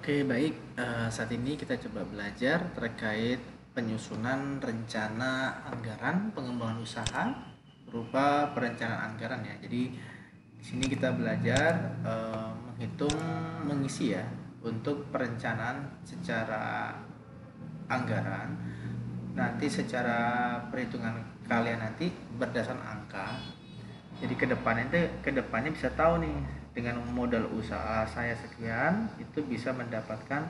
Oke, baik. Saat ini kita coba belajar terkait penyusunan rencana anggaran pengembangan usaha berupa perencanaan anggaran ya. Jadi di sini kita belajar menghitung, mengisi ya untuk perencanaan secara anggaran. Nanti secara perhitungan kalian nanti berdasarkan angka. Jadi kedepannya bisa tahu nih dengan modal usaha saya sekian itu bisa mendapatkan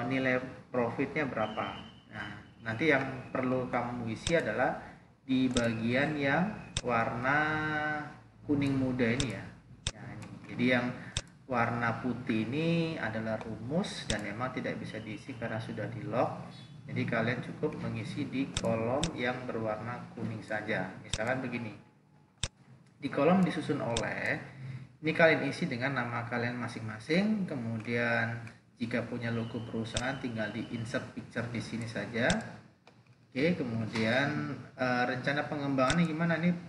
nilai profitnya berapa. Nah, nanti yang perlu kamu isi adalah di bagian yang warna kuning muda ini ya. Nah, ini. Jadi yang warna putih ini adalah rumus dan memang tidak bisa diisi karena sudah di lock. Jadi kalian cukup mengisi di kolom yang berwarna kuning saja. Misalkan begini. Di kolom disusun oleh, ini kalian isi dengan nama kalian masing-masing. Kemudian jika punya logo perusahaan tinggal di insert picture di sini saja. Oke, kemudian rencana pengembangannya gimana? Ini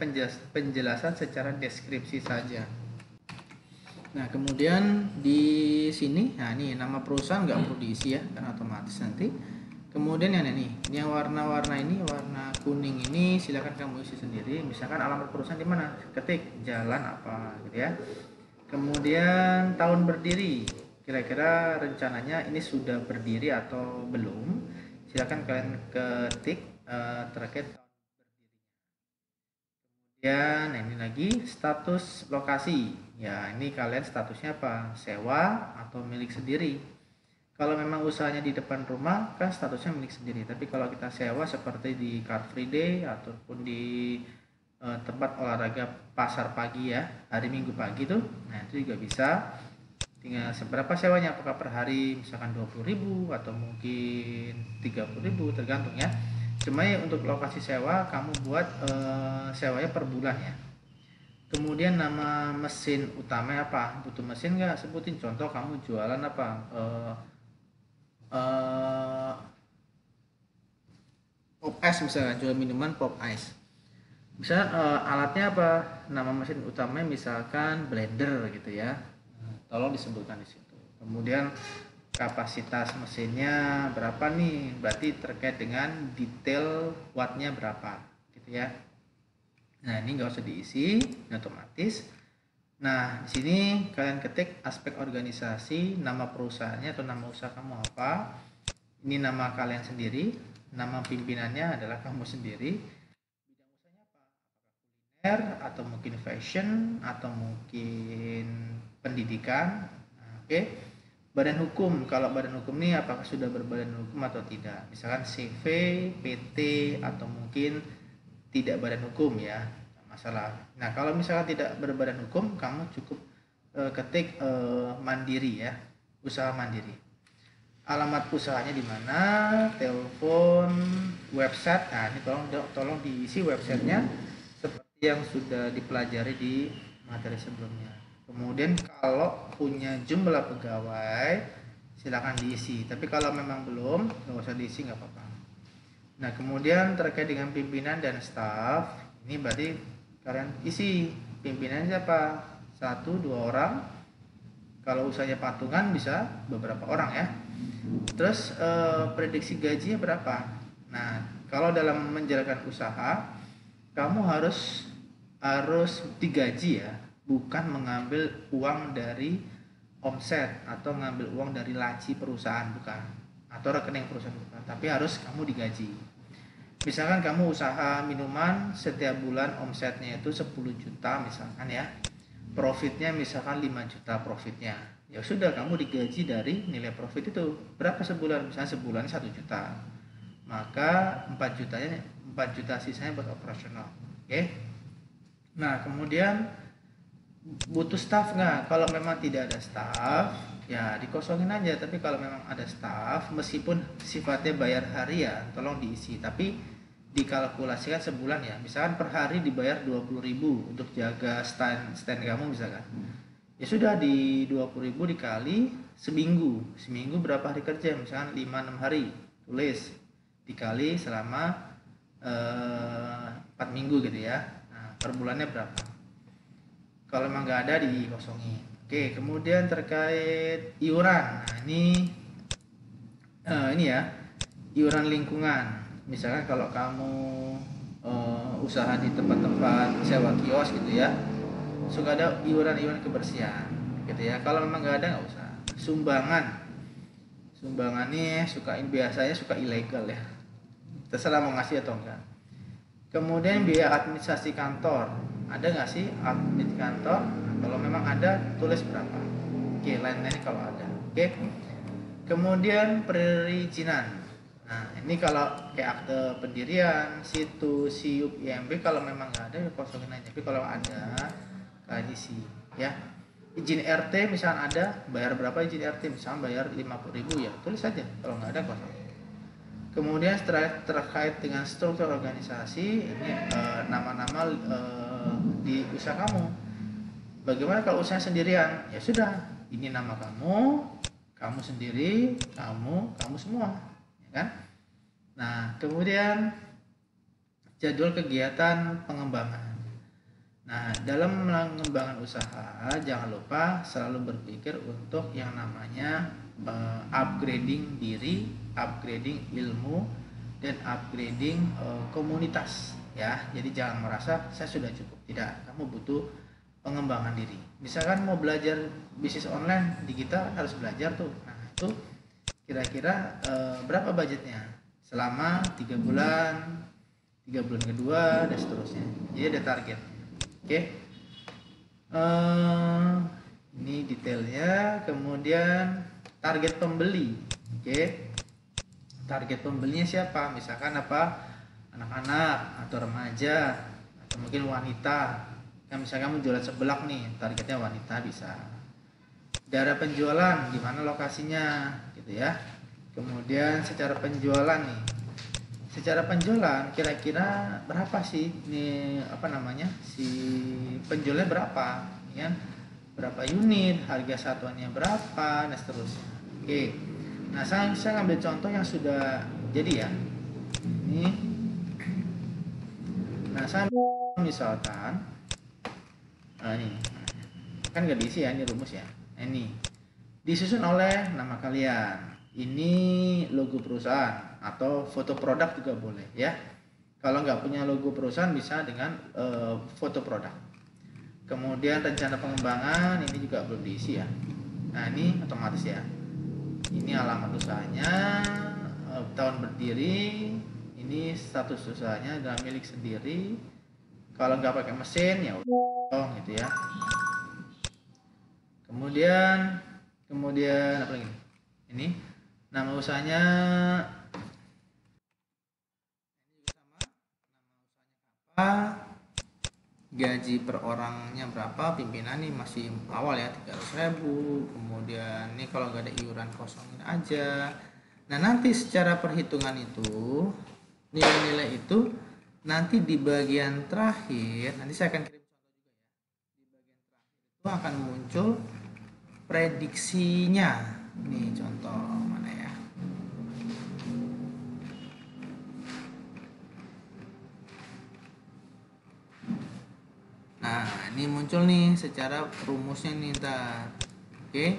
penjelasan secara deskripsi saja. Nah, kemudian di sini, nah ini nama perusahaan nggak perlu diisi ya, karena otomatis nanti. Kemudian yang ini yang warna-warna ini, warna kuning ini silakan kamu isi sendiri. Misalkan alamat perusahaan di mana? Ketik jalan apa gitu ya. Kemudian tahun berdiri. Kira-kira rencananya ini sudah berdiri atau belum? Silakan kalian ketik terkait tahun berdirinya. Kemudian ini lagi status lokasi. Ya, ini kalian statusnya apa? Sewa atau milik sendiri. Kalau memang usahanya di depan rumah kan statusnya milik sendiri. Tapi kalau kita sewa seperti di Car Free Day ataupun di tempat olahraga pasar pagi ya, hari Minggu pagi tuh, nah itu juga bisa. Tinggal seberapa sewanya, apakah per hari misalkan 20.000 atau mungkin 30.000 tergantung ya. Cuma ya untuk lokasi sewa kamu buat sewanya per bulan ya. Kemudian nama mesin utama apa? Butuh mesin nggak? Sebutin contoh kamu jualan apa? Pop ice misalnya, jual minuman pop ice. Misalnya alatnya apa? Nama mesin utamanya misalkan blender gitu ya. Tolong disebutkan di situ. Kemudian kapasitas mesinnya berapa nih? Berarti terkait dengan detail wattnya berapa gitu ya. Nah, ini nggak usah diisi, ini otomatis. Nah, di sini kalian ketik aspek organisasi, nama perusahaannya atau nama usaha kamu apa. Ini nama kalian sendiri, nama pimpinannya adalah kamu sendiri. Bidang usahanya apa? Apakah kuliner atau mungkin fashion atau mungkin pendidikan. Nah, oke. Badan hukum, kalau badan hukum ini apakah sudah berbadan hukum atau tidak? Misalkan CV, PT atau mungkin tidak badan hukum ya, masalah. Nah, kalau misalkan tidak berbadan hukum, kamu cukup ketik mandiri ya, usaha mandiri. Alamat usahanya di mana, telepon, website. Nah, ini tolong diisi websitenya seperti yang sudah dipelajari di materi sebelumnya. Kemudian kalau punya jumlah pegawai, silakan diisi. Tapi kalau memang belum, nggak usah diisi, nggak apa-apa. Nah, kemudian terkait dengan pimpinan dan staf, ini berarti kalian isi pimpinannya siapa? 1-2 orang. Kalau usahanya patungan bisa beberapa orang ya. Terus prediksi gajinya berapa? Nah, kalau dalam menjalankan usaha, kamu harus digaji ya, bukan mengambil uang dari omset atau ngambil uang dari laci perusahaan, bukan, atau rekening perusahaan, bukan, tapi harus kamu digaji. Misalkan kamu usaha minuman, setiap bulan omsetnya itu 10 juta misalkan ya, profitnya misalkan 5 juta profitnya, ya sudah kamu digaji dari nilai profit itu. Berapa sebulan? Misalnya sebulan 1 juta, maka 4 juta sisanya buat operasional. Oke. Nah, kemudian butuh staff nggak? Kalau memang tidak ada staff, ya dikosongin aja. Tapi kalau memang ada staff, meskipun sifatnya bayar harian, tolong diisi. Tapi dikalkulasikan sebulan ya. Misalkan per hari dibayar 20.000 untuk jaga stand kamu misalkan. Ya sudah, di 20.000 dikali seminggu. Seminggu berapa hari kerja? Misalkan 5-6 hari. Tulis dikali selama 4 minggu gitu ya. Nah, per bulannya berapa? Kalau memang nggak ada dikosongin. Oke, kemudian terkait iuran. Nah, ini ya, iuran lingkungan. Misalkan kalau kamu usaha di tempat-tempat sewa kios gitu ya, suka ada iuran-iuran kebersihan gitu ya. Kalau memang nggak ada, nggak usah. Sumbangan nih biasanya suka ilegal ya, terserah mau ngasih atau enggak. Kemudian biaya administrasi kantor, ada nggak sih administrasi kantor? Kalau memang ada, tulis berapa. Oke, lain-lain kalau ada. Oke. Kemudian perizinan. Nah, ini kalau kayak akte pendirian, situ, siup, IMB, kalau memang nggak ada ya kosongin aja. Tapi kalau ada, kalian isi ya. Izin RT misalnya ada, bayar berapa izin RT? Misalnya bayar 50.000 ya, tulis aja. Kalau nggak ada, kosong. Kemudian terkait dengan struktur organisasi, ini nama-nama di usaha kamu. Bagaimana kalau usaha sendirian? Ya sudah, ini nama kamu sendiri, kamu semua, ya kan? Nah, kemudian jadwal kegiatan pengembangan. Nah, dalam mengembangkan usaha, jangan lupa selalu berpikir untuk yang namanya upgrading diri, upgrading ilmu, dan upgrading komunitas ya. Jadi jangan merasa saya sudah cukup. Tidak, kamu butuh pengembangan diri. Misalkan mau belajar bisnis online di kita harus belajar tuh. Nah, itu kira-kira berapa budgetnya? Selama 3 bulan, 3 bulan kedua dan seterusnya. Jadi ada target. Oke. Ini detailnya. Kemudian target pembeli. Oke. Target pembelinya siapa? Misalkan apa? Anak-anak atau remaja atau mungkin wanita. Kan misalkan kamu jualan sebelak nih, targetnya wanita bisa. Daerah penjualan, di mana lokasinya gitu ya. Kemudian secara penjualan nih. Secara penjualan kira-kira berapa sih ini si penjualnya berapa ya, berapa unit, harga satuannya berapa dan seterusnya. Oke, nah saya ngambil contoh yang sudah jadi ya ini. Nah saya misalkan ini kan gak diisi ya, ini rumus ya. Ini disusun oleh nama kalian, ini logo perusahaan atau foto produk juga boleh ya. Kalau nggak punya logo perusahaan bisa dengan foto produk. Kemudian rencana pengembangan ini juga belum diisi ya. Nah ini otomatis ya. Ini alamat usahanya, tahun berdiri, ini status usahanya adalah milik sendiri. Kalau nggak pakai mesin ya udah gitu ya. Kemudian apa lagi? Ini nama usahanya. Gaji per orangnya berapa, pimpinan nih masih awal ya 300.000. Kemudian ini kalau nggak ada iuran kosongin aja. Nah nanti secara perhitungan itu nilai-nilai itu nanti di bagian terakhir, nanti saya akan kirim contoh juga ya. Di bagian terakhir itu akan muncul prediksinya. Nih contoh mana ya? Nah, ini muncul nih secara rumusnya nih ntar. Oke.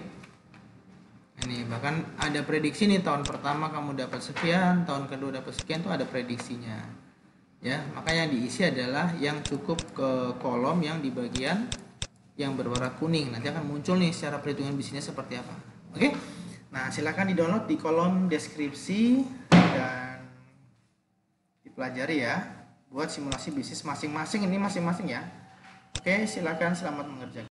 Ini bahkan ada prediksi nih, tahun pertama kamu dapat sekian, tahun kedua dapat sekian, tuh ada prediksinya. Ya, makanya diisi adalah yang cukup ke kolom yang di bagian yang berwarna kuning. Nanti akan muncul nih secara perhitungan bisnisnya seperti apa. Oke. Nah, silakan di-download di kolom deskripsi dan dipelajari ya buat simulasi bisnis masing-masing, ini masing-masing ya. Oke, silakan, selamat mengerjakan.